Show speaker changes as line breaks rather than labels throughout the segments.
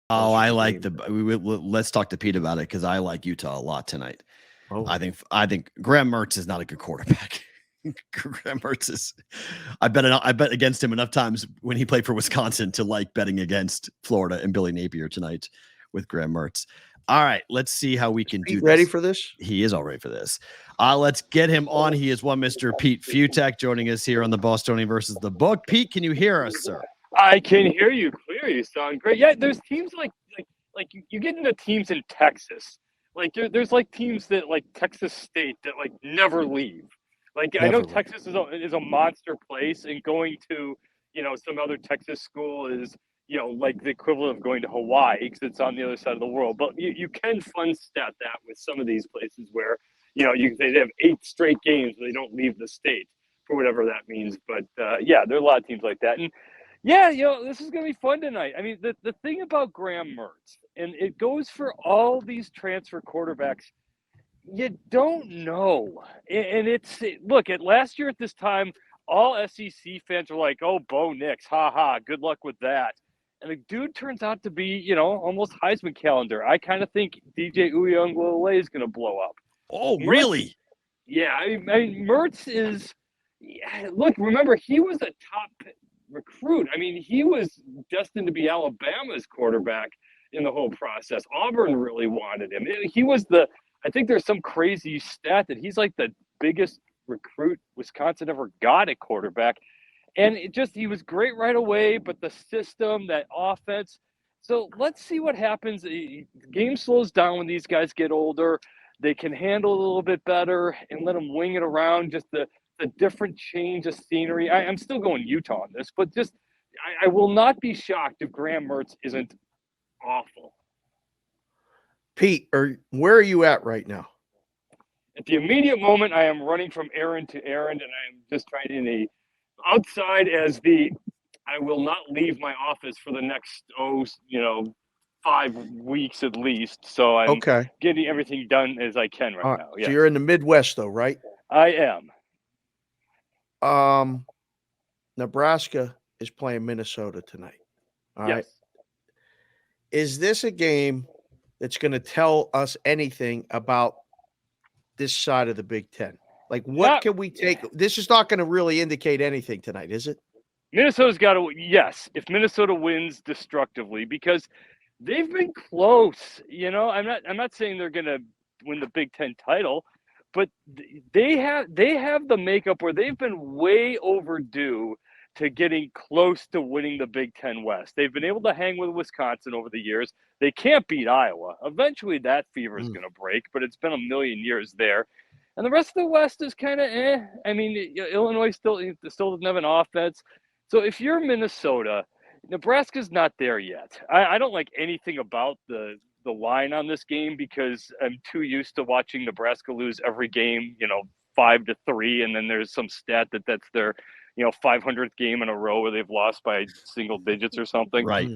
Oh, I like
game.
let's talk to Pete about it because I like Utah a lot tonight.
Oh,
I think Graham Mertz is not a good quarterback. Graham Mertz is. I bet against him enough times when he played for Wisconsin to like betting against Florida and Billy Napier tonight with Graham Mertz. All right, let's see how we can do
ready
this.
for this?
He is all right for this. Let's get him on. He is one Mr. Pete Fiutak joining us here on the Bostonian versus the Book. Pete, can you hear us, sir?
I can hear you clear. You sound great. Yeah, there's teams like you get into teams in Texas. Like there's like teams that like Texas State that like never leave. Like I know Texas is a monster place, and going to some other Texas school is like the equivalent of going to Hawaii because it's on the other side of the world. But you can fun stat that with some of these places where they have 8 straight games where they don't leave the state for whatever that means. But yeah, there are a lot of teams like that. And yeah, this is going to be fun tonight. I mean, the thing about Graham Mertz, and it goes for all these transfer quarterbacks, you don't know. And look, at last year at this time, all SEC fans were like, oh, Bo Nix, ha ha, good luck with that. And the dude turns out to be, almost Heisman calendar. I kind of think DJ Uiagalelei is going to blow up.
Oh, really?
Yeah, I mean, Mertz is. Yeah, look, remember, he was a top recruit. I mean, he was destined to be Alabama's quarterback in the whole process. Auburn really wanted him. He was I think there's some crazy stat that he's like the biggest recruit Wisconsin ever got at quarterback. And he was great right away, but the system, that offense. So let's see what happens. The game slows down when these guys get older. They can handle a little bit better and let them wing it around. Just the different change of scenery. I'm still going Utah on this, but I will not be shocked if Graham Mertz isn't awful.
Pete, where are you at right now?
At the immediate moment, I am running from errand to errand, and I am just trying in outside I will not leave my office for the next 5 weeks at least. So I'm getting everything done as I can right now. Yes.
So you're in the Midwest, though, right?
I am.
Nebraska is playing Minnesota tonight. All right. Is this a game that's going to tell us anything about this side of the Big Ten? Like, what can we take? This is not going to really indicate anything tonight, is it?
Minnesota's got to, yes, if Minnesota wins destructively, because they've been close. I'm not saying they're going to win the Big Ten title, but they have the makeup where they've been way overdue to getting close to winning the Big Ten West. They've been able to hang with Wisconsin over the years. They can't beat Iowa. Eventually that fever is going to break, but it's been a million years there. And the rest of the West is kind of I mean, Illinois still doesn't have an offense. So if you're Minnesota, Nebraska's not there yet. I don't like anything about the line on this game because I'm too used to watching Nebraska lose every game, 5-3, and then there's some stat that's their 500th game in a row where they've lost by single digits or something.
Right.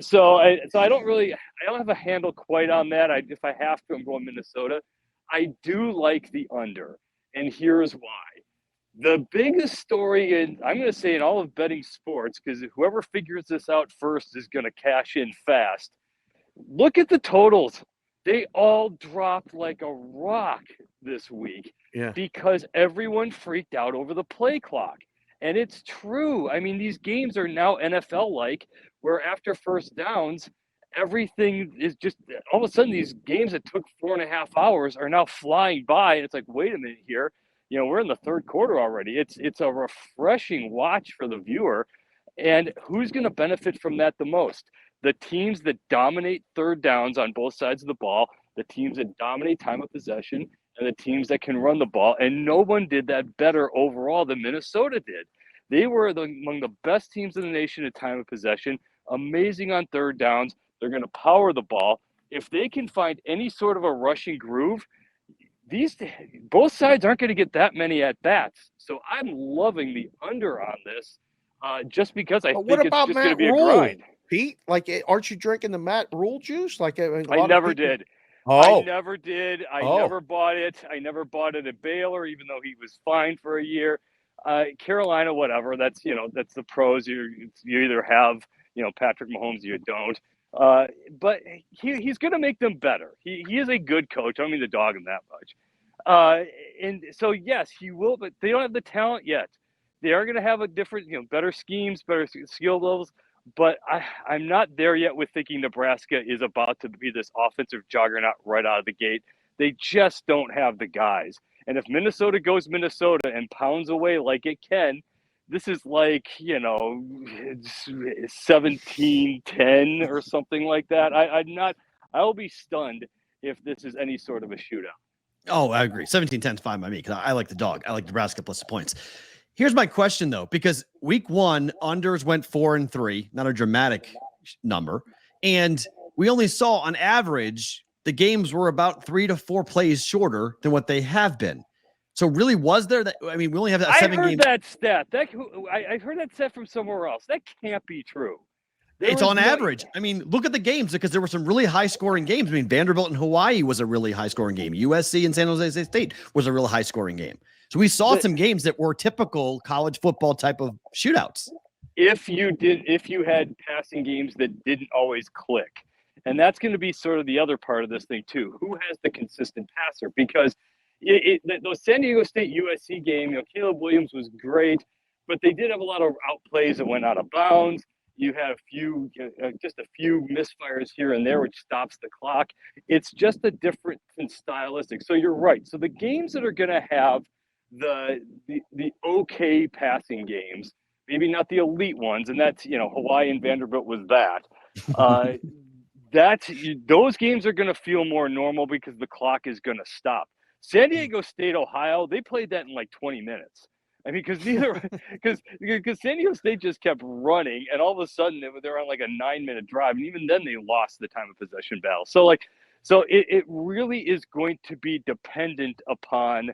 So I don't have a handle quite on that. If I have to, I'm going Minnesota. I do like the under, and here's why. The biggest story, and I'm going to say in all of betting sports, because whoever figures this out first is going to cash in fast. Look at the totals. They all dropped like a rock this week because everyone freaked out over the play clock. And it's true. I mean, these games are now NFL-like, where after first downs, everything is just all of a sudden these games that took 4.5 hours are now flying by. And it's like, wait a minute here. We're in the third quarter already. It's a refreshing watch for the viewer. And who's going to benefit from that the most? The teams that dominate third downs on both sides of the ball, the teams that dominate time of possession, and the teams that can run the ball. And no one did that better overall than Minnesota did. They were among the best teams in the nation at time of possession, amazing on third downs. They're going to power the ball. If they can find any sort of a rushing groove, both sides aren't going to get that many at bats. So I'm loving the under on this, just because I think it's just going to be a grind.
Pete, like, aren't you drinking the Matt Rule juice? Like,
I never did.
Oh.
I never did. I never bought it. I never bought it at Baylor, even though he was fined for a year. Carolina, whatever. That's the pros. You either have Patrick Mahomes, or you don't. But he's going to make them better. He is a good coach. I don't mean to dog him that much. And so, yes, he will, but they don't have the talent yet. They are going to have a different, better schemes, better skill levels. But I'm not there yet with thinking Nebraska is about to be this offensive juggernaut right out of the gate. They just don't have the guys. And if Minnesota goes Minnesota and pounds away like it can, this is like, 17-10 or something like that. I'll be stunned if this is any sort of a shootout.
Oh, I agree. 17-10 is fine by me because I like the dog. I like Nebraska plus the points. Here's my question, though, because week 1, unders went 4-3, not a dramatic number. And we only saw on average the games were about 3 to 4 plays shorter than what they have been. So really, was there that? I mean, we only have that 7 games.
I heard that stat. I heard that stat from somewhere else. That can't be true.
It's on average. I mean, look at the games because there were some really high-scoring games. I mean, Vanderbilt and Hawaii was a really high-scoring game. USC and San Jose State was a real high-scoring game. So we saw some games that were typical college football type of shootouts.
If you had passing games that didn't always click, and that's going to be sort of the other part of this thing too. Who has the consistent passer? Because those San Diego State USC game, Caleb Williams was great, but they did have a lot of outplays that went out of bounds. You had just a few misfires here and there, which stops the clock. It's just a different stylistic. So you're right. So the games that are going to have the okay passing games, maybe not the elite ones, and that's Hawaii and Vanderbilt was that. Those games are going to feel more normal because the clock is going to stop. San Diego State, Ohio, they played that in like 20 minutes. I mean, because San Diego State just kept running, and all of a sudden they're on like a 9-minute drive, and even then they lost the time of possession battle. So it really is going to be dependent upon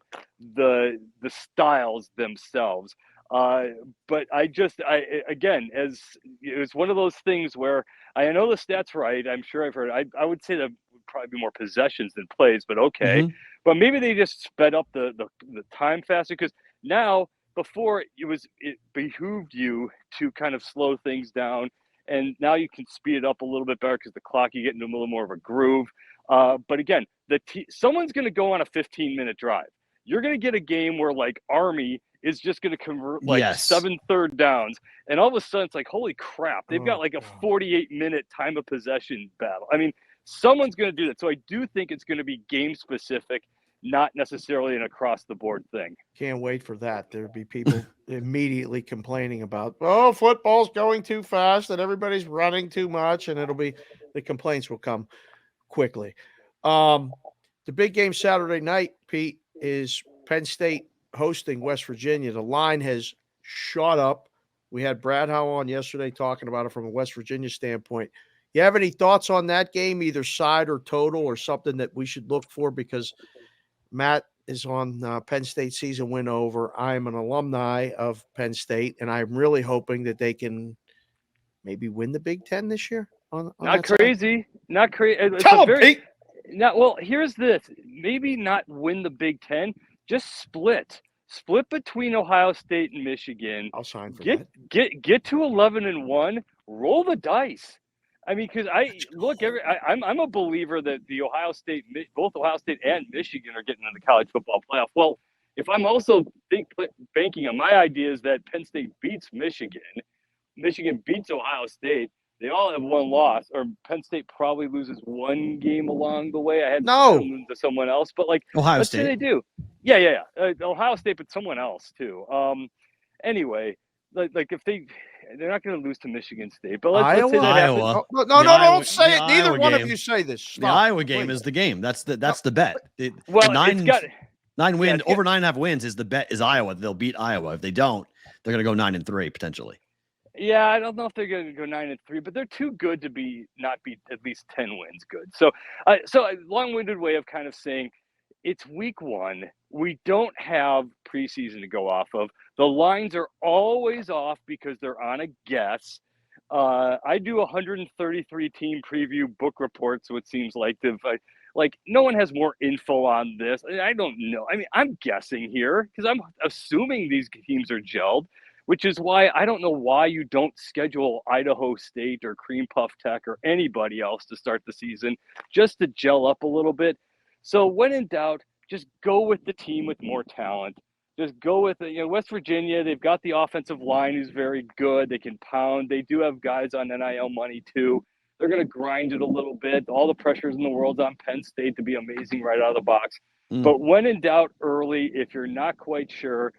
the styles themselves. But again, as it's one of those things where I know the stats right. I'm sure I've heard. I would say that would probably be more possessions than plays, but okay. Mm-hmm. But maybe they just sped up the time faster because now. Before it behooved you to kind of slow things down, and now you can speed it up a little bit better because the clock you get into a little more of a groove. But again, someone's going to go on a 15-minute drive. You're going to get a game where like Army is just going to convert like 7 third downs, and all of a sudden it's like holy crap, they've got like a 48-minute time of possession battle. I mean, someone's going to do that. So I do think it's going to be game specific. Not necessarily an across-the-board thing.
Can't wait for that. There'd be people immediately complaining about, football's going too fast and everybody's running too much, and the complaints will come quickly. The big game Saturday night, Pete, is Penn State hosting West Virginia. The line has shot up. We had Brad Howe on yesterday talking about it from a West Virginia standpoint. You have any thoughts on that game, either side or total or something that we should look for? Because Matt is on Penn State season win over. I'm an alumni of Penn State, and I'm really hoping that they can maybe win the Big Ten this year.
Not crazy.
Tell them, Pete.
Well, here's this. Maybe not win the Big Ten. Just split between Ohio State and Michigan.
I'll sign for
that. Get to 11-1. Roll the dice. I mean, because I'm a believer that both Ohio State and Michigan are getting in the college football playoff. Well, if I'm also banking on my ideas that Penn State beats Michigan beats Ohio State, they all have one loss, or Penn State probably loses one game along the way. I had to someone else, but like
Ohio State,
say they do, yeah. Ohio State, but someone else too. Anyway, like if they're not going to lose to Michigan State, but let's say that
Iowa.
No, don't say it. Neither one of you say this. Stop.
The Iowa game is the game. That's the bet.
Nine
wins over 9.5 wins is the bet. Is Iowa? They'll beat Iowa. If they don't, they're going to go 9-3 potentially.
Yeah, I don't know if they're going to go 9-3, but they're too good to not be at least 10 wins good. So a long-winded way of kind of saying it's week 1. We don't have preseason to go off of. The lines are always off because they're on a guess. I do 133 team preview book reports, so it seems like no one has more info on this. I don't know. I mean, I'm guessing here because I'm assuming these teams are gelled. which is why I don't know why you don't schedule Idaho State or Cream Puff Tech or anybody else to start the season just to gel up a little bit. So when in doubt, just go with the team with more talent. Just go with it. West Virginia, they've got the offensive line who's very good. They can pound. They do have guys on NIL money too. They're going to grind it a little bit. All the pressures in the world's on Penn State to be amazing right out of the box. But when in doubt early, if you're not quite sure,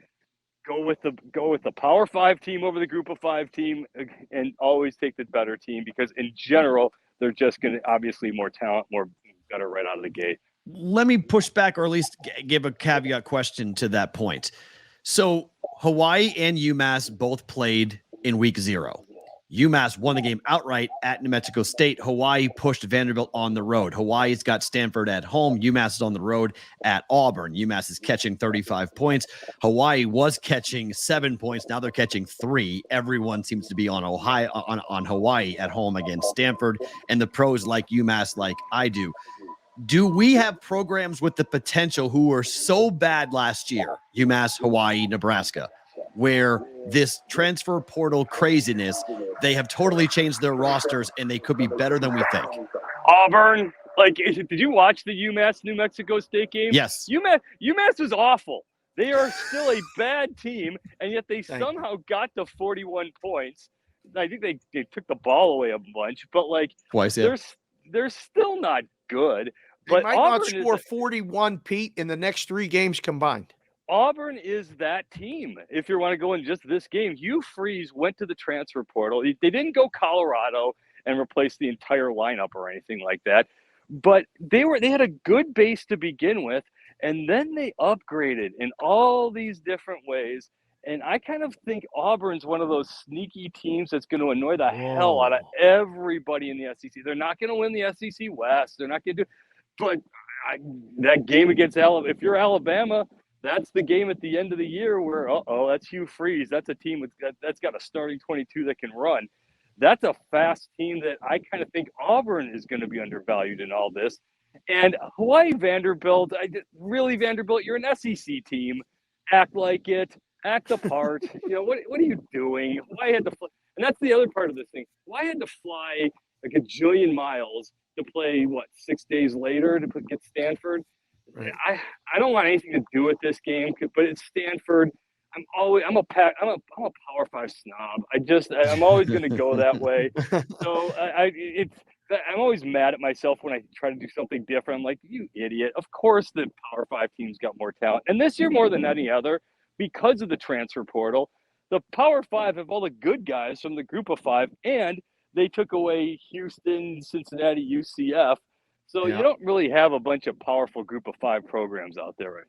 go with the Power 5 team over the Group of 5 team, and always take the better team, because in general they're just going to obviously more talent, more better right out of the gate.
Let me push back, or at least give a caveat question to that point. So Hawaii and UMass both played in week 0. UMass won the game outright at New Mexico State. Hawaii pushed Vanderbilt on the road. Hawaii's got Stanford at home. UMass is on the road at Auburn. UMass is catching 35 points. Hawaii was catching 7 points. Now they're catching 3. Everyone seems to be on Hawaii at home against Stanford, and the pros like UMass like I do. Do we have programs with the potential who were so bad last year, UMass, Hawaii, Nebraska, where this transfer portal craziness, they have totally changed their rosters and they could be better than we think?
Auburn, did you watch the UMass New Mexico State game?
Yes.
UMass was awful. They are still a bad team, and yet they somehow got to 41 points. I think they took the ball away a bunch, but
twice, yeah.
They're still not good.
They
But
might
Auburn
not score 41, Pete, in the next 3 games combined.
Auburn is that team. If you want to go in just this game, Hugh Freeze went to the transfer portal. They didn't go Colorado and replace the entire lineup or anything like that, but they had a good base to begin with, and then they upgraded in all these different ways. And I kind of think Auburn's one of those sneaky teams that's going to annoy the hell out of everybody in the SEC. They're not going to win the SEC West. They're not going to do, but that game against Alabama, if you're Alabama, that's the game at the end of the year where, that's Hugh Freeze. That's a team that's got a starting 22 that can run. That's a fast team that I kind of think Auburn is going to be undervalued in all this. And Hawaii, Vanderbilt, Vanderbilt, you're an SEC team. Act like it. Act the part. What are you doing? Hawaii had to fly. And that's the other part of this thing. Hawaii had to fly like a jillion miles to play, 6 days later to get Stanford. Right. I don't want anything to do with this game, but it's Stanford. I'm a Power 5 snob. I'm always going to go that way. So I'm always mad at myself when I try to do something different. I'm like, you idiot. Of course the Power 5 teams got more talent. And this year more than any other, because of the transfer portal, the Power 5 have all the good guys from the Group of 5, and they took away Houston, Cincinnati, UCF. So you don't really have a bunch of powerful Group of 5 programs out there right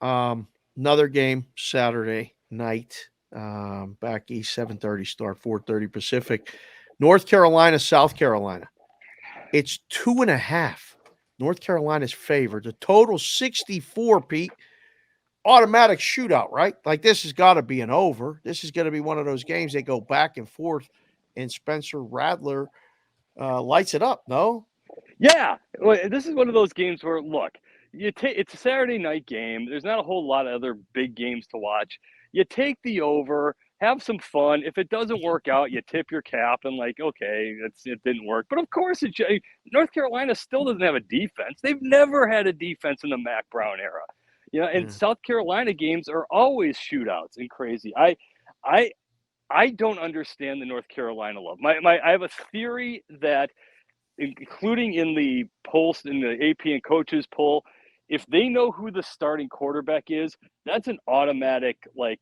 now.
Another game Saturday night, back east, 7:30 start, 4:30 Pacific. North Carolina, South Carolina. It's 2.5. North Carolina's favored. The total 64, Pete. Automatic shootout, right? This has got to be an over. This is going to be one of those games they go back and forth, and Spencer Rattler lights it up, no?
Yeah. Well, this is one of those games where, look, it's a Saturday night game. There's not a whole lot of other big games to watch. You take the over, have some fun. If it doesn't work out, you tip your cap and okay, it didn't work. But of course, North Carolina still doesn't have a defense. They've never had a defense in the Mac Brown era. And South Carolina games are always shootouts and crazy. I don't understand the North Carolina love. I have a theory that, including in the polls, in the AP and coaches poll, if they know who the starting quarterback is, that's an automatic,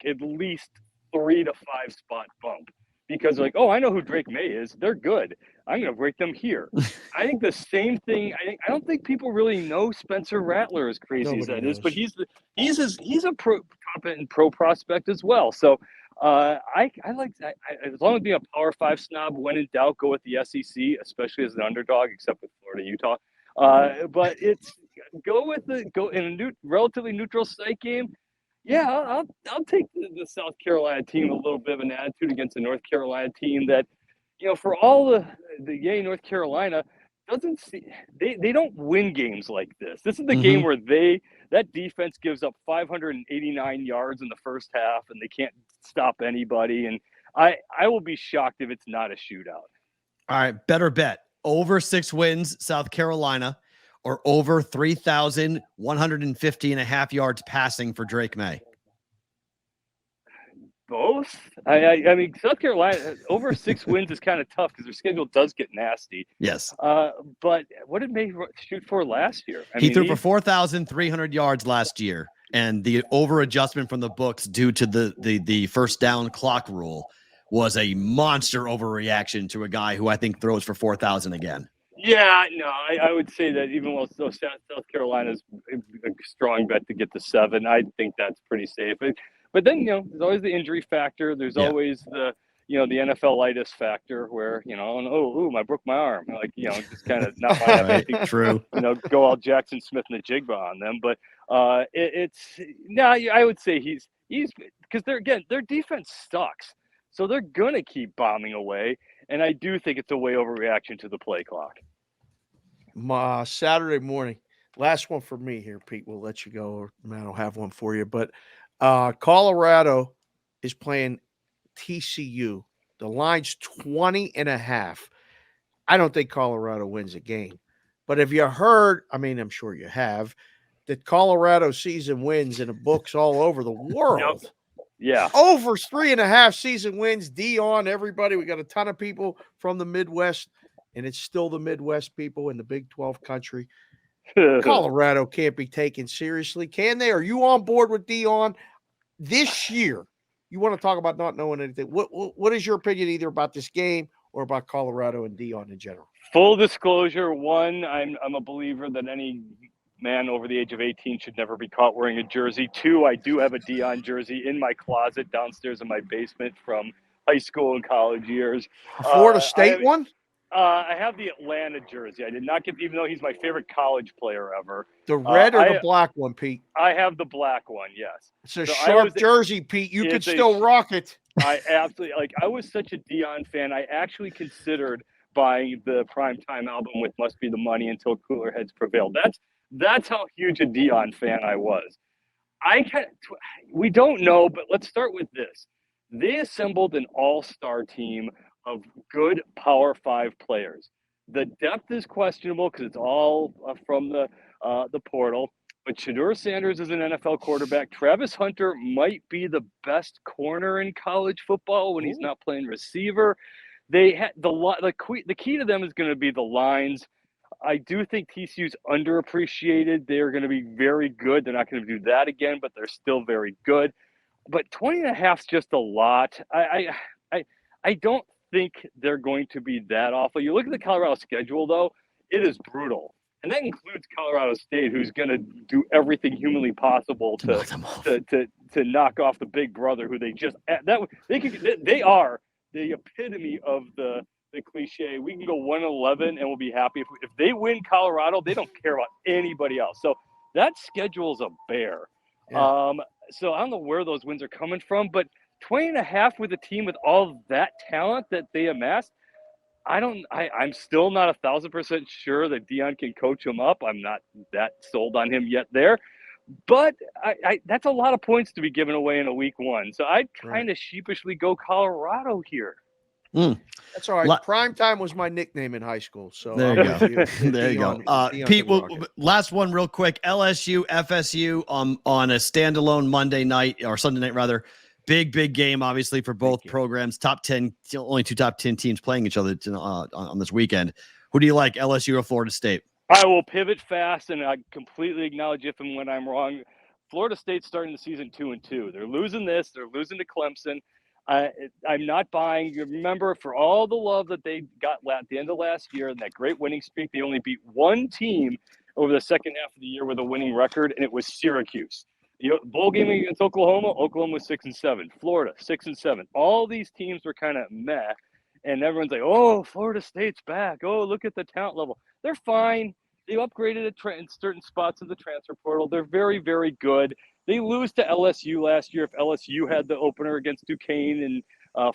at least 3 to 5 spot bump. Because I know who Drake May is. They're good. I'm going to break them here. I think the same thing. I don't think people really know Spencer Rattler, as crazy as that is, but he's a competent pro prospect as well. So I like that. As long as being a Power 5 snob, when in doubt, go with the SEC, especially as an underdog, except with Florida, Utah. But go in a relatively neutral site game. Yeah, I'll take the South Carolina team, a little bit of an attitude against the North Carolina team that, for all the yay North Carolina doesn't see, they don't win games like this. This is the game where that defense gives up 589 yards in the first half, and they can't stop anybody. And I will be shocked if it's not a shootout.
All right, better bet. Over 6 wins, South Carolina, or over 3,150 and a half yards passing for Drake May.
Both. I mean, South Carolina over 6 wins is kind of tough because their schedule does get nasty.
Yes.
But what did May shoot for last year?
He threw for 4,300 yards last year, and the over adjustment from the books due to the first down clock rule was a monster overreaction to a guy who I think throws for 4,000 again.
Yeah, no, I would say that even though South Carolina's a strong bet to get to 7, I think that's pretty safe. But then, there's always the injury factor. There's always the NFL-itis factor where, I broke my arm. Like, just kind of not my anything.
True.
Go all Jackson Smith and the Jigba on them. But I would say he's because their defense sucks. So they're going to keep bombing away. And I do think it's a way overreaction to the play clock.
Saturday morning, last one for me here, Pete. We'll let you go, or Matt will have one for you. But Colorado is playing TCU. The line's 20.5. I don't think Colorado wins a game. But have you heard, I'm sure you have, that Colorado season wins in the books all over the world?
Yep. Yeah.
Over 3.5 season wins, Dion, everybody. We got a ton of people from the Midwest, and it's still the Midwest people in the Big 12 country. Colorado can't be taken seriously, can they? Are you on board with Dion this year? You want to talk about not knowing anything. What is your opinion either about this game or about Colorado and Dion in general?
Full disclosure, one, I'm a believer that any man over the age of 18 should never be caught wearing a jersey. 2, I do have a Dion jersey in my closet downstairs in my basement from high school and college years.
Florida State one?
I have the Atlanta jersey. I did not get, even though he's my favorite college player ever.
The red or the black one, Pete?
I have the black one, yes.
It's a sharp jersey, Pete. You could still rock it.
I absolutely, I was such a Dion fan. I actually considered buying the Primetime album with Must Be the Money until cooler heads prevailed. That's how huge a Dion fan I was. We don't know, but let's start with this. They assembled an all-star team of good Power 5 players. The depth is questionable because it's all from the portal. But Shedeur Sanders is an NFL quarterback. Travis Hunter might be the best corner in college football when he's not playing receiver. They had the key to them is going to be the lines. I do think TCU's underappreciated. They're going to be very good. They're not going to do that again, but they're still very good. But 20.5 is just a lot. I don't think they're going to be that awful. You look at the Colorado schedule, though, it is brutal. And that includes Colorado State, who's going to do everything humanly possible to knock off the big brother, who they are the epitome of the cliche. We can go 1-11 and we'll be happy. If they win Colorado, they don't care about anybody else. So that schedule's a bear. Yeah. So I don't know where those wins are coming from, but 20.5 with a team with all that talent that they amassed, I'm still not 1,000% sure that Dion can coach him up. I'm not that sold on him yet there. But that's a lot of points to be given away in a week 1. So I'd kind of sheepishly go Colorado here.
That's all right. Primetime was my nickname in high school. So
there you go. There you go. Pete, last one real quick. LSU, FSU on a standalone Monday night or Sunday night rather. Big game, obviously, for both programs. Top 10, only 2 top 10 teams playing each other on this weekend. Who do you like, LSU or Florida State?
I will pivot fast, and I completely acknowledge if and when I'm wrong. Florida State's starting the season 2-2. They're losing this. They're losing to Clemson. I'm not buying. Remember, for all the love that they got at the end of last year and that great winning streak, they only beat one team over the second half of the year with a winning record, and it was Syracuse. Bowl game against Oklahoma was 6-7. Florida 6-7. All these teams were kind of meh, and everyone's like, "Oh, Florida State's back. Oh, look at the talent level." They're fine. They upgraded in certain spots of the transfer portal. They're very, very good. They lose to LSU last year. If LSU had the opener against Duquesne and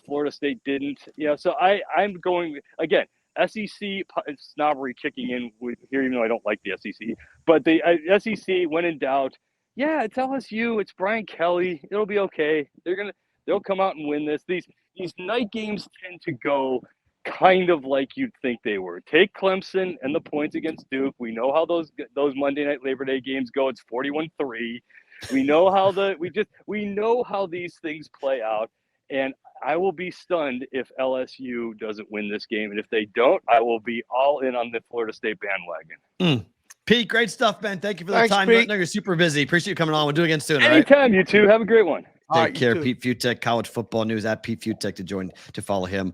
Florida State didn't, So I'm going again. SEC snobbery kicking in here, even though I don't like the SEC. But the SEC, when in doubt, yeah, it's LSU. It's Brian Kelly. It'll be okay. They'll come out and win this. These night games tend to go kind of like you'd think they were. Take Clemson and the points against Duke. We know how those Monday night Labor Day games go. It's 41-3. We know how we know how these things play out. And I will be stunned if LSU doesn't win this game. And if they don't, I will be all in on the Florida State bandwagon.
Pete, great stuff, man. Thank you for the
Thanks,
time.
Pete.
No, you're super busy. Appreciate you coming on. We'll do it again soon. All right?
Anytime, you two. Have a great one.
All
Take
right, you
care.
too.
Pete Fiutak, College Football News at Pete Fiutak to follow him.